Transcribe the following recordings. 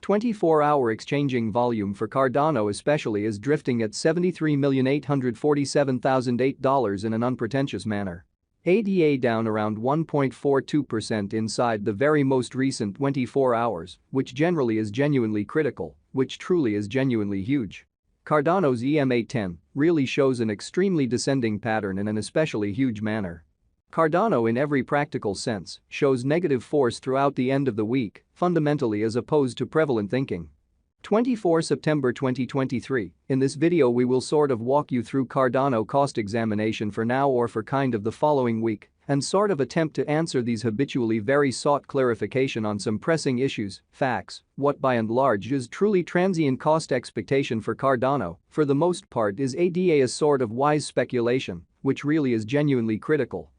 24-hour exchanging volume for Cardano especially is drifting at $73,847,008 in an unpretentious manner. ADA down around 1.42% inside the very most recent 24 hours, which generally is genuinely critical, which truly is genuinely huge. Cardano's EMA10 really shows an extremely descending pattern in an especially huge manner. Cardano in every practical sense shows negative force throughout the end of the week, fundamentally as opposed to prevalent thinking. 24 September 2023, in this video we will sort of walk you through Cardano cost examination for now or for kind of the following week and sort of attempt to answer these habitually very sought clarification on some pressing issues, facts, what by and large is truly transient cost expectation for Cardano, for the most part is ADA a sort of wise speculation, which really is genuinely critical.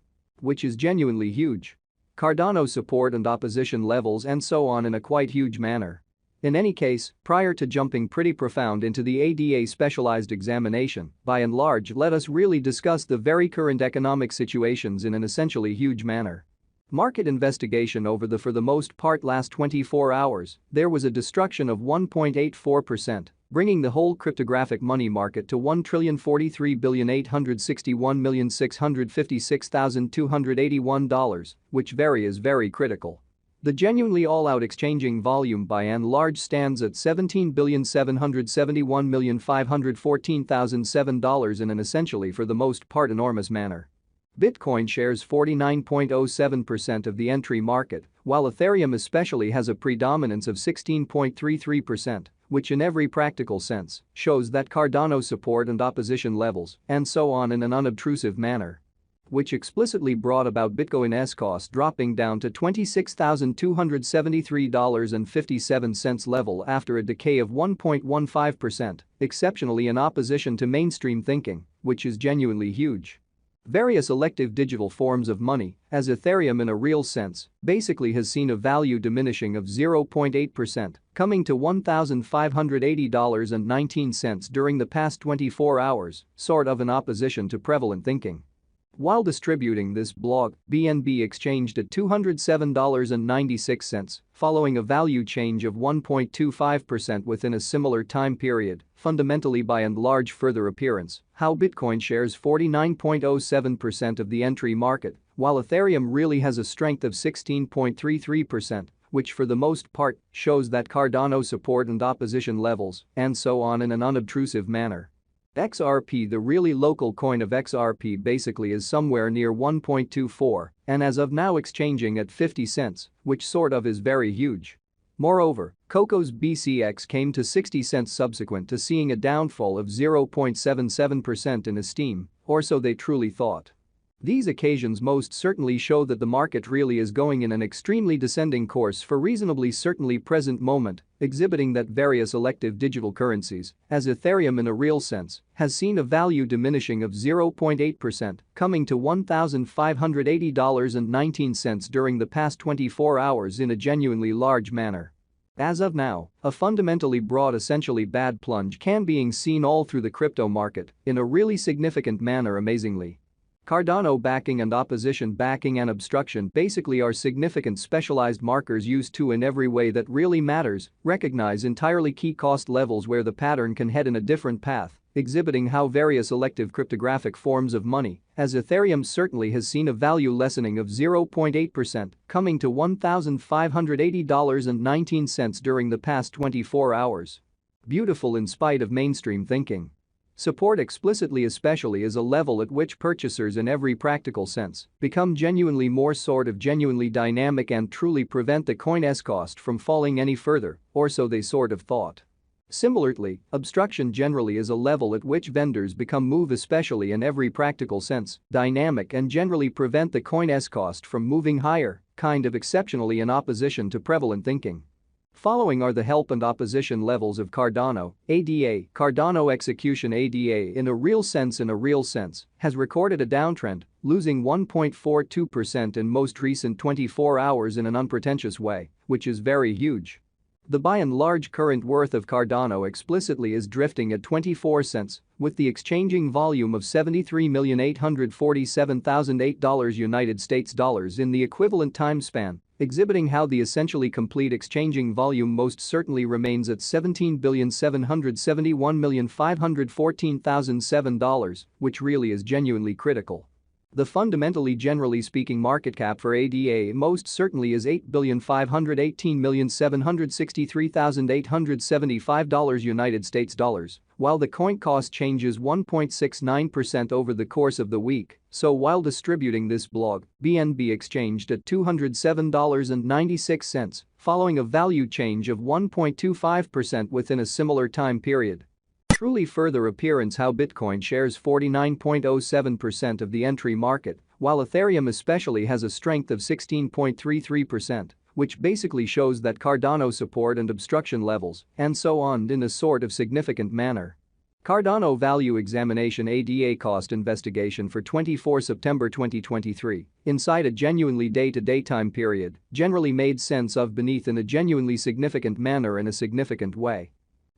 Which is genuinely huge. Cardano support and opposition levels and so on in a quite huge manner. In any case, prior to jumping pretty profound into the ADA specialized examination, by and large let us really discuss the very current economic situations in an essentially huge manner. Market investigation over the for the most part last 24 hours, there was a destruction of 1.84%, bringing the whole cryptographic money market to $1,043,861,656,281, which is very critical. The genuinely all-out exchanging volume by and large stands at $17,771,514,007 in an essentially for the most part enormous manner. Bitcoin shares 49.07% of the entry market, while Ethereum especially has a predominance of 16.33%, which in every practical sense shows that Cardano support and opposition levels and so on in an unobtrusive manner. Which explicitly brought about Bitcoin's cost dropping down to $26,273.57 level after a decay of 1.15%, exceptionally in opposition to mainstream thinking, which is genuinely huge. Various elective digital forms of money, as Ethereum in a real sense, basically has seen a value diminishing of 0.8%, coming to $1,580.19 during the past 24 hours, sort of in opposition to prevalent thinking. While distributing this blog, BNB exchanged at $207.96, following a value change of 1.25% within a similar time period, fundamentally by and large further appearance, how Bitcoin shares 49.07% of the entry market, while Ethereum really has a strength of 16.33%, which for the most part shows that Cardano support and opposition levels and so on in an unobtrusive manner. XRP, the really local coin of XRP, basically is somewhere near 1.24 and as of now exchanging at 50 cents, which sort of is very huge. Moreover, Coco's BCX came to 60 cents subsequent to seeing a downfall of 0.77% in esteem, or so they truly thought. These occasions most certainly show that the market really is going in an extremely descending course for reasonably certainly present moment, exhibiting that various elective digital currencies, as Ethereum in a real sense, has seen a value diminishing of 0.8%, coming to $1,580.19 during the past 24 hours in a genuinely large manner. As of now, a fundamentally broad essentially bad plunge can being seen all through the crypto market in a really significant manner amazingly. Cardano backing and opposition backing and obstruction basically are significant specialized markers used to in every way that really matters, recognize entirely key cost levels where the pattern can head in a different path, exhibiting how various elective cryptographic forms of money, as Ethereum certainly has seen a value lessening of 0.8%, coming to $1,580.19 during the past 24 hours. Beautiful in spite of mainstream thinking. Support explicitly especially is a level at which purchasers in every practical sense become genuinely more sort of genuinely dynamic and truly prevent the coin's cost from falling any further, or so they sort of thought. Similarly, obstruction generally is a level at which vendors become move especially in every practical sense, dynamic and generally prevent the coin's cost from moving higher, kind of exceptionally in opposition to prevalent thinking. Following are the help and opposition levels of Cardano, ADA. Cardano execution ADA in a real sense has recorded a downtrend, losing 1.42% in most recent 24 hours in an unpretentious way, which is very huge. The by and large current worth of Cardano explicitly is drifting at 24 cents, with the exchanging volume of $73,847,008 United States dollars in the equivalent time span, exhibiting how the essentially complete exchanging volume most certainly remains at $17,771,514,007, which really is genuinely critical. The fundamentally generally speaking market cap for ADA most certainly is $8,518,763,875 United States dollars, while the coin cost changes 1.69% over the course of the week, so while distributing this blog, BNB exchanged at $207.96, following a value change of 1.25% within a similar time period. Truly further appearance how Bitcoin shares 49.07% of the entry market, while Ethereum especially has a strength of 16.33%, which basically shows that Cardano support and obstruction levels, and so on in a sort of significant manner. Cardano Value Examination ADA Cost Investigation for 24 September 2023, inside a genuinely day-to-day time period, generally made sense of beneath in a genuinely significant manner in a significant way.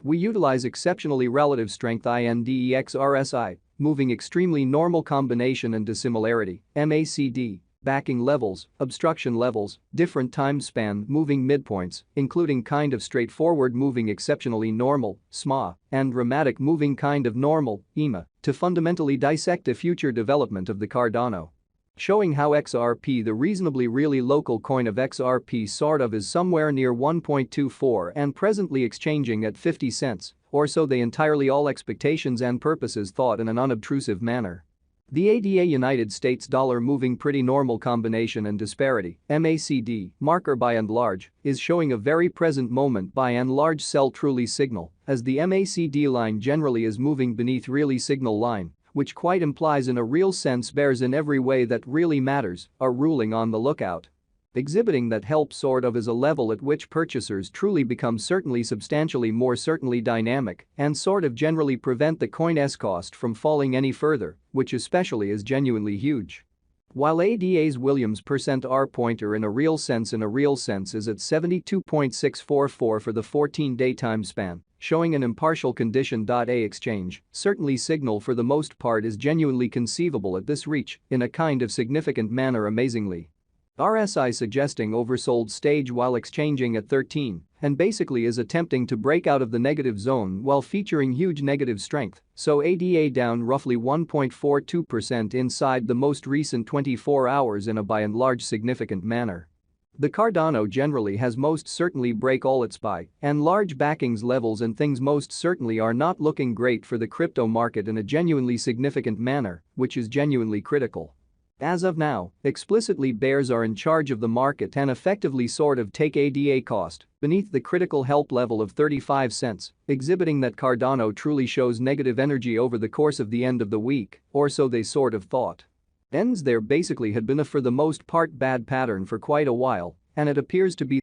We utilize exceptionally relative strength index RSI, moving extremely normal combination and dissimilarity, MACD, backing levels, obstruction levels, different time span moving midpoints, including kind of straightforward moving exceptionally normal, SMA, and dramatic moving kind of normal, EMA, to fundamentally dissect the future development of the Cardano. Showing how XRP, the reasonably really local coin of XRP sort of is somewhere near 1.24 and presently exchanging at 50 cents, or so they entirely all expectations and purposes thought in an unobtrusive manner. The ADA United States dollar moving pretty normal combination and disparity, MACD, marker by and large, is showing a very present moment by and large sell truly signal, as the MACD line generally is moving beneath really signal line, which quite implies in a real sense bears in every way that really matters, are ruling on the lookout. Exhibiting that help sort of is a level at which purchasers truly become certainly substantially more certainly dynamic and sort of generally prevent the coin's cost from falling any further, which especially is genuinely huge. While ADA's Williams %R pointer in a real sense is at 72.644 for the 14-day time span, showing an impartial condition. A exchange, certainly signal for the most part is genuinely conceivable at this reach in a kind of significant manner amazingly. RSI suggesting oversold stage while exchanging at 13 and basically is attempting to break out of the negative zone while featuring huge negative strength, so ADA down roughly 1.42% inside the most recent 24 hours in a by and large significant manner. The Cardano generally has most certainly break all its by and large backings levels and things most certainly are not looking great for the crypto market in a genuinely significant manner, which is genuinely critical. As of now, explicitly bears are in charge of the market and effectively sort of take ADA cost beneath the critical help level of 35 cents, exhibiting that Cardano truly shows negative energy over the course of the end of the week, or so they sort of thought. Ends there basically had been a for the most part bad pattern for quite a while, and it appears to be